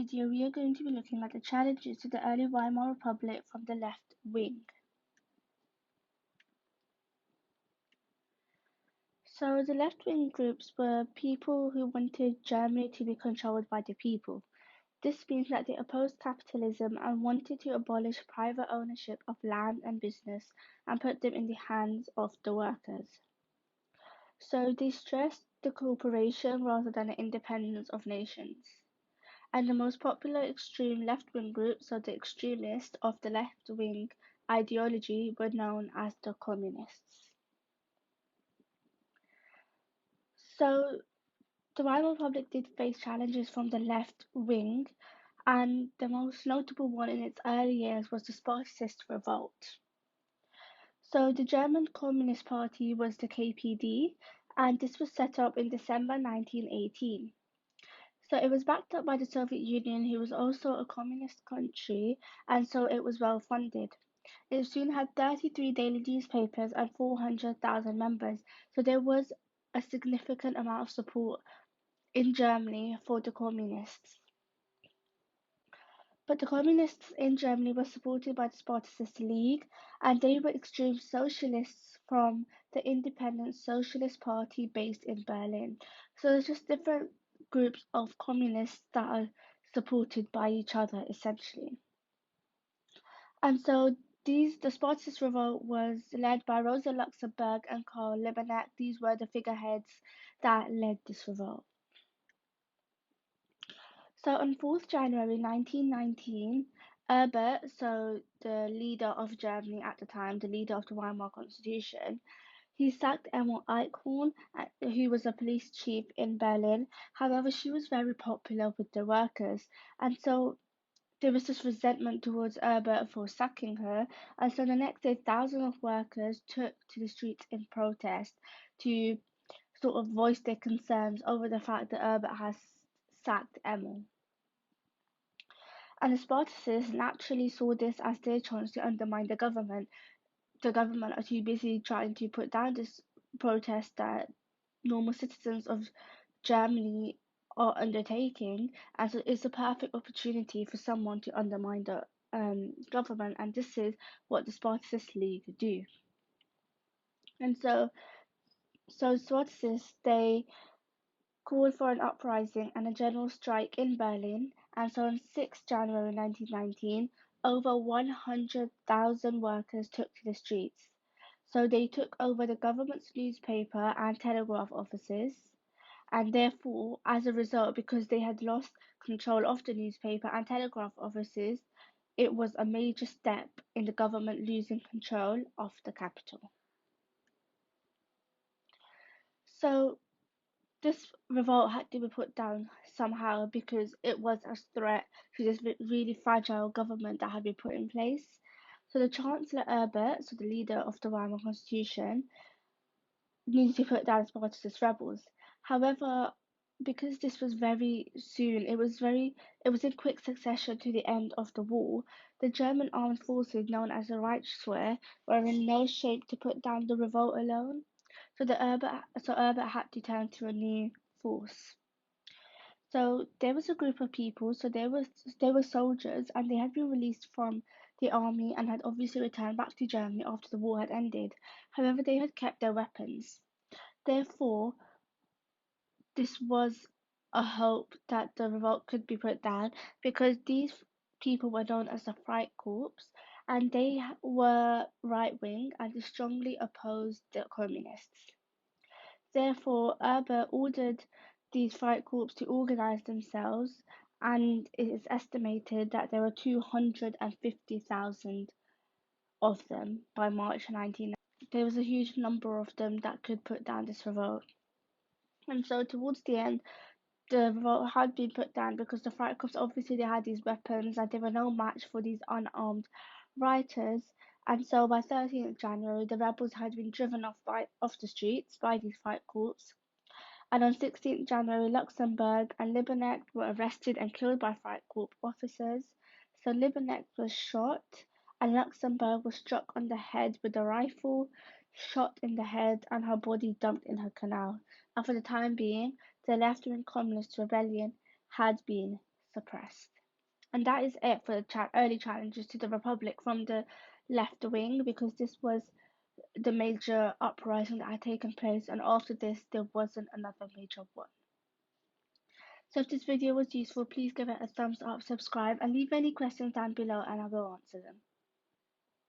video, we are going to be looking at the challenges to the early Weimar Republic from the left wing. So the left-wing groups were people who wanted Germany to be controlled by the people. This means that they opposed capitalism and wanted to abolish private ownership of land and business and put them in the hands of the workers. So they stressed the cooperation rather than the independence of nations. And the most popular extreme left-wing group, so the extremists of the left-wing ideology, were known as the communists. So the Weimar Republic did face challenges from the left wing, and the most notable one in its early years was the Spartacist revolt. So the German Communist Party was the KPD, and this was set up in December 1918. So it was backed up by the Soviet Union, who was also a communist country, and so it was well funded. It soon had 33 daily newspapers and 400,000 members, so there was a significant amount of support in Germany for the communists. But the communists in Germany were supported by the Spartacist League, and they were extreme socialists from the Independent Socialist Party based in Berlin. So there's just different groups of communists that are supported by each other, essentially. And so the Spartacist revolt was led by Rosa Luxemburg and Karl Liebknecht. These were the figureheads that led this revolt. So on 4th January 1919, Herbert, so the leader of Germany at the time, the leader of the Weimar Constitution, he sacked Emil Eichhorn, who was a police chief in Berlin. However, she was very popular with the workers, and so there was this resentment towards Herbert for sacking her, and so the next day, thousands of workers took to the streets in protest to sort of voice their concerns over the fact that Herbert has sacked Emil. And the Spartacists naturally saw this as their chance to undermine the government. The government are too busy trying to put down this protest that normal citizens of Germany are undertaking, and so it's a perfect opportunity for someone to undermine the government, and this is what the Spartacist League do. And so Spartacists, they called for an uprising and a general strike in Berlin, and so on 6 January 1919, over 100,000 workers took to the streets. So they took over the government's newspaper and telegraph offices, and therefore, as a result, because they had lost control of the newspaper and telegraph offices, it was a major step in the government losing control of the capital. So this revolt had to be put down somehow because it was a threat to this really fragile government that had been put in place. So the Chancellor Herbert, so the leader of the Weimar Constitution, needed to put down Spartacist rebels. However, because this was very soon, it was in quick succession to the end of the war, the German armed forces known as the Reichswehr were in no shape to put down the revolt alone. So Herbert had to turn to a new force. So there was a group of people, so they were soldiers, and they had been released from the army and had obviously returned back to Germany after the war had ended. However, they had kept their weapons. Therefore, this was a hope that the revolt could be put down because these people were known as the Freikorps, and they were right wing and they strongly opposed the communists. Therefore, Herbert ordered these Freikorps to organize themselves, and it is estimated that there were 250,000 of them by March 1990. There was a huge number of them that could put down this revolt. And so towards the end, the revolt had been put down because the Freikorps obviously they had these weapons and they were no match for these unarmed rioters. And so by 13th January, the rebels had been driven off the streets by these Freikorps. And on 16th January, Luxemburg and Liebknecht were arrested and killed by Freikorps officers. So Liebknecht was shot, and Luxemburg was struck on the head with a rifle, shot in the head, and her body dumped in her canal. And for the time being, the left-wing communist rebellion had been suppressed. And that is it for the early challenges to the Republic from the left wing, because this was the major uprising that had taken place, and after this there wasn't another major one. So if this video was useful, please give it a thumbs up, subscribe, and leave any questions down below and I will answer them.